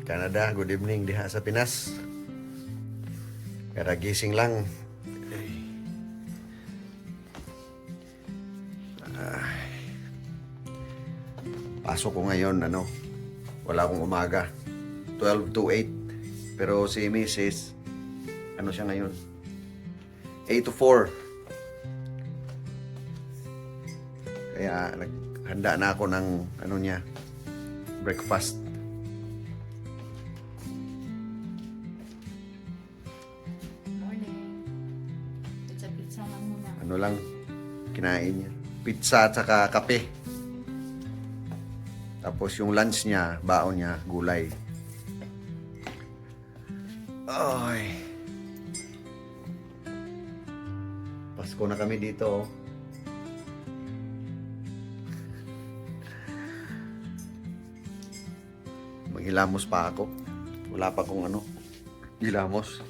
Canada, good evening diha sa Pinas. Kaya gising lang. Pasok ko ngayon, wala akong umaga. 12 to 8. Pero si Mrs. Ano siya ngayon? 8 to 4. Kaya naghanda na ako ng niya, breakfast. Morning. Pizza lang muna. Ano lang kinain niya? Pizza at saka kape. Tapos yung lunch niya, baon niya, gulay. Ay. Pasko na kami dito. Maghilamos pa ako. Wala pa akong hilamos.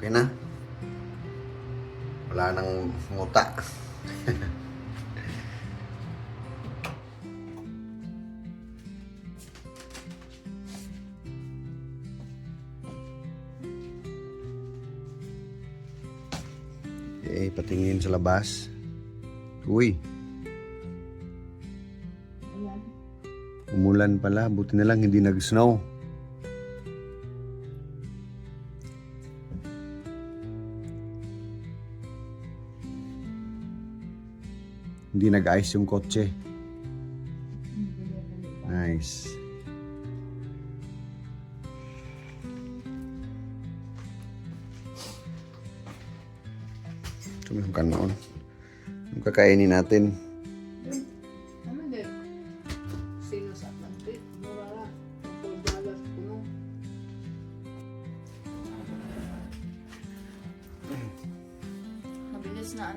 Okay na. Wala nang nguta. Okay, patingin sa labas. Uy, Ayan. umulan pala. Buti na lang hindi nag-snow. Hindi nag-ice yung kotse. Nice. Tumingkan noon. Yung kakainin natin. Ano din? Sino sa Atlantic? Mura lang. $4 puno. Mabilis na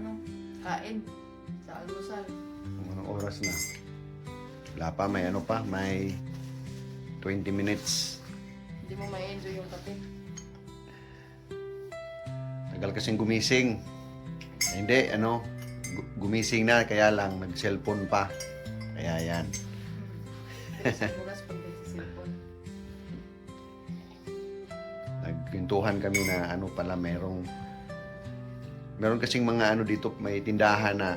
kain. Sa almusal. Anong oras na? Wala pa, may 20 minutes. Hindi mo ma-enjoy yung kape. Tagal kasing gumising. Hindi, gumising na, kaya lang, nag-cellphone pa. Kaya yan. Kasi oras pag nagsisilpon. Nagpintuhan kami na pala, meron kasing mga dito, may tindahan na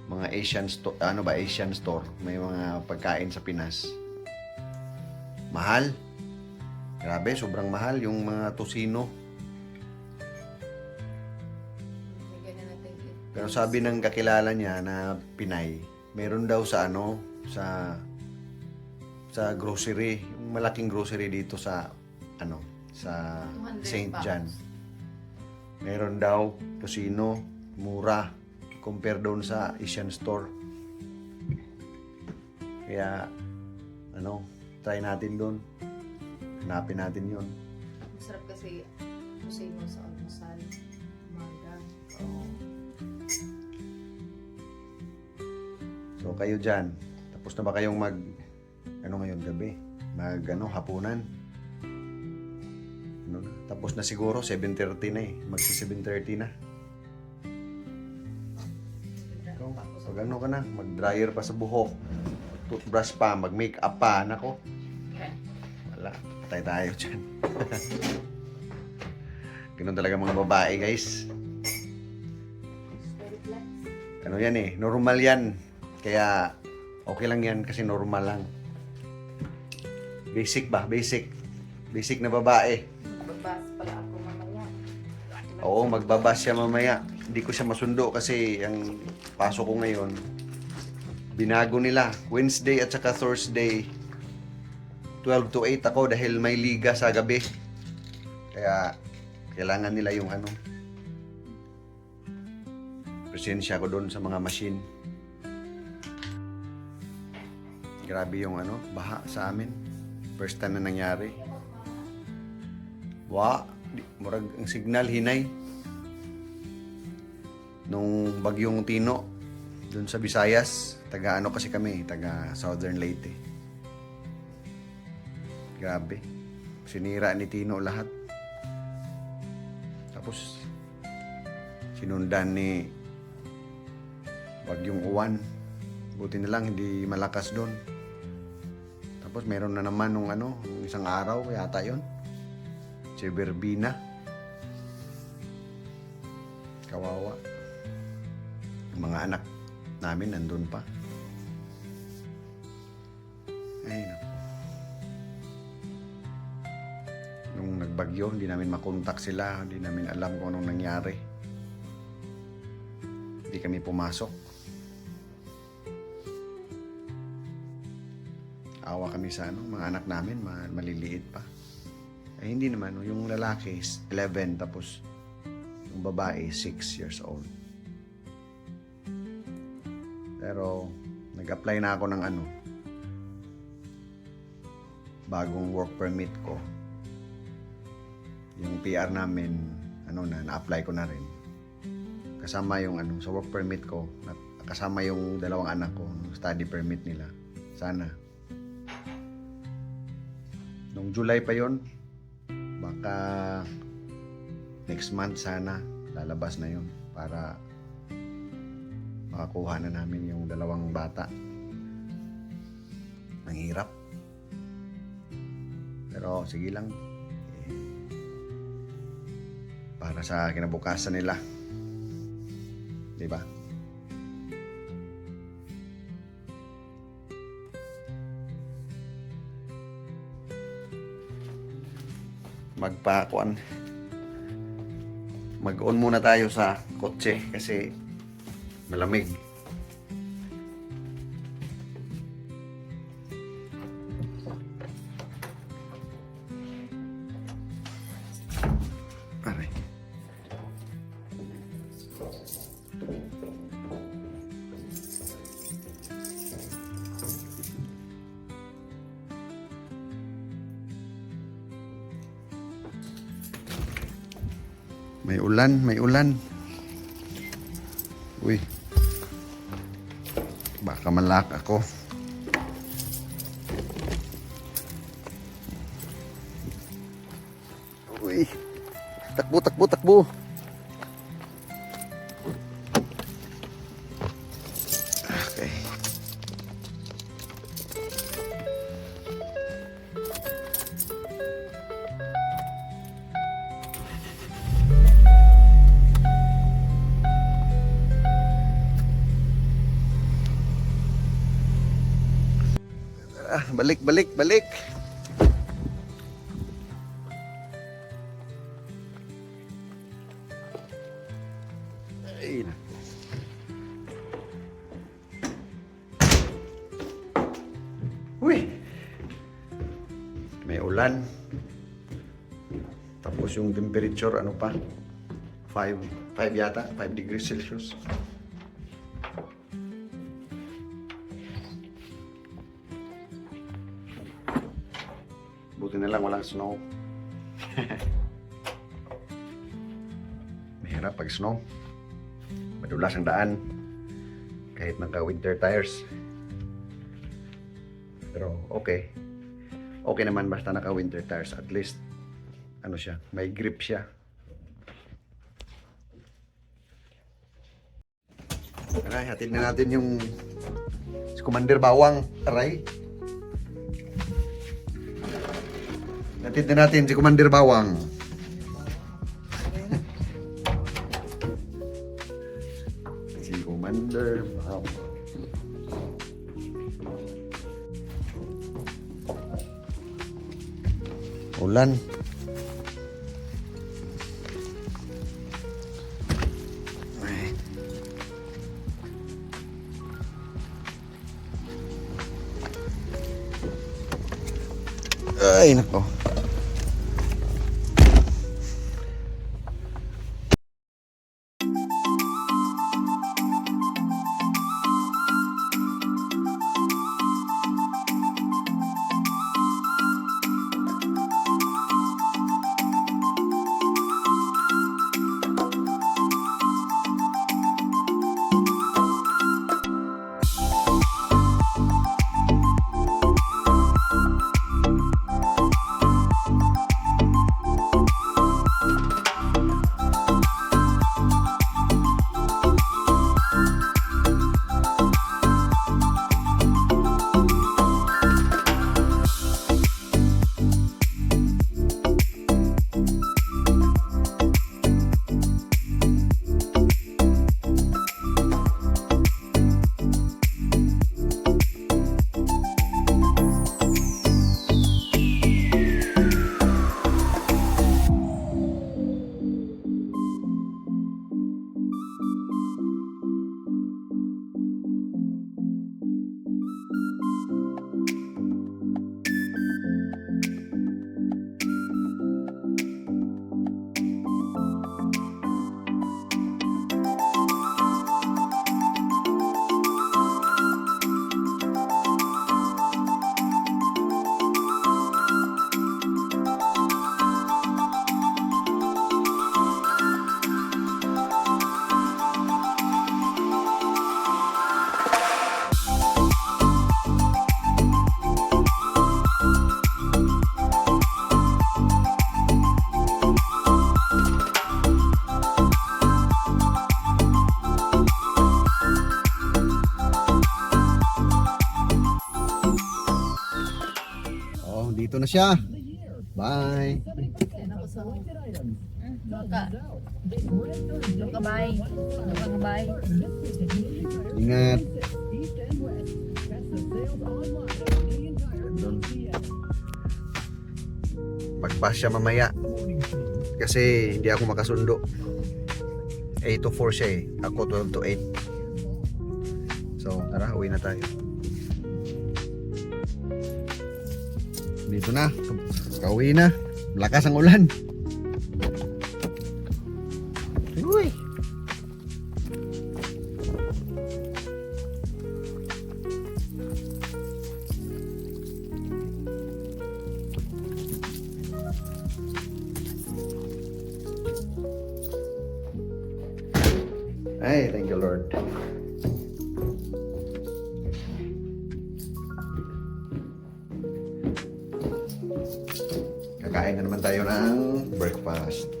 mga Asian store, Asian store. May mga pagkain sa Pinas. Mahal. Grabe, sobrang mahal yung mga tosino. Bigyan na natin yun. Pero sabi ng kakilala niya na Pinay, meron daw sa sa grocery, yung malaking grocery dito sa sa 200 St. pounds. John. Meron daw tosino, mura compare doon sa Asian store. Kaya try natin doon. Hanapin natin 'yon. Masarap kasi kusino sa almusal. Umaga. So kayo dyan, tapos na ba kayong ngayon gabi? Hapunan? Tapos na siguro, 7:30 na magsi 7:30 na. Ikaw, pag ka na, mag-dryer pa sa buhok, toothbrush pa, mag-makeup pa, nako. Wala, patay tayo dyan. Ganun talaga mga babae, guys. Very Yan normal yan. Kaya, okay lang yan kasi normal lang. Basic ba? Basic. Basic na babae. Babas pala ako mamaya. Oo, magbabas siya mamaya. Hindi ko siya masundo kasi ang pasok ko ngayon, binago nila. Wednesday at saka Thursday, 12 to 8 ako dahil may liga sa gabi. Kaya, kailangan nila yung ano, presensya ko doon sa mga machine. Grabe yung ano, baha sa amin. First time na nangyari. Murag ang signal hinay. Nung bagyong Tino, doon sa Visayas, taga ano kasi kami, taga Southern Leyte. Grabe. Sinira ni Tino lahat. Tapos, sinundan ni bagyong Uwan. Buti na lang, hindi malakas doon. Tapos, meron na naman nung ano, nung isang araw, yata yon, si Verbina. Kawawa. Yung mga anak namin nandun pa. Ay, naku. Nung nagbagyo, hindi namin makontak sila. Hindi namin alam kung anong nangyari. Hindi kami pumasok. Awa kami sa ano, mga anak namin, maliliit pa. Eh, hindi naman. Yung lalaki is 11, tapos yung babae 6 years old. Pero, nag-apply na ako ng ano, bagong work permit ko. Yung PR namin, ano na-apply ko na rin. Kasama yung ano, sa work permit ko, kasama yung dalawang anak ko, study permit nila. Sana. Nung July pa yon, baka next month sana lalabas na yon para makakuha na namin yung dalawang bata. Ang hirap. Pero sige lang. Para sa kinabukasan nila. Di ba? Mag-on muna tayo sa kotse kasi malamig. Aray. May ulan, may ulan. Uy. Baka malak ako. Uy. Takbo, takbo, takbo. Okay. Balik, balik, balik. Ay, na. Uy! May ulan. Tapos yung temperature, ano pa? 5 yata, 5 degrees Celsius. Buti na lang walang snow. Mahirap pag snow. Madulas ang daan. Kahit naka-winter tires. Pero okay. Okay naman basta naka-winter tires. At least, ano siya, may grip siya. Aray, hatid na natin yung si Commander Bawang. Aray. Hatid na natin si Commander Bawang. Si Commander Bawang. Ulan. Ay, nako. Oh, dito na siya. Bye. Luka bay. Luka bay. Ingat. Doon. Magpass siya mamaya. Kasi hindi ako makasundo. 8 to 4 siya eh. Ako 12 to 8. So, tara, uwi na tayo. Dito na. Kauwi na. Lakas ang ulan. Uy. Ay, thank you Lord. Kakain na naman tayo ng breakfast.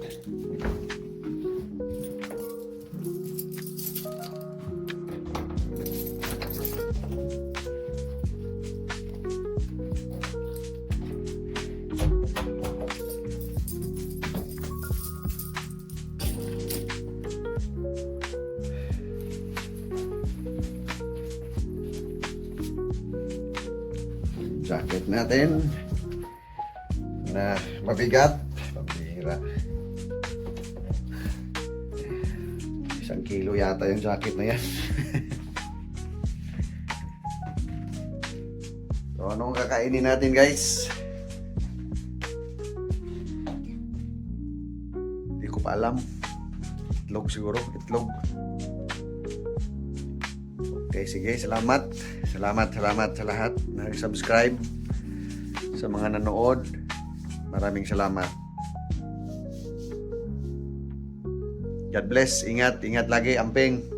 Jacket natin na mabigat, pambihira. 1 kilo yata yung jacket na yan. So anong kakainin natin guys? Hindi ko pa alam. Itlog siguro, itlog. Okay, sige, salamat. Salamat sa lahat na nag-subscribe, sa mga nanood. Maraming salamat. God bless. Ingat lagi, Amping.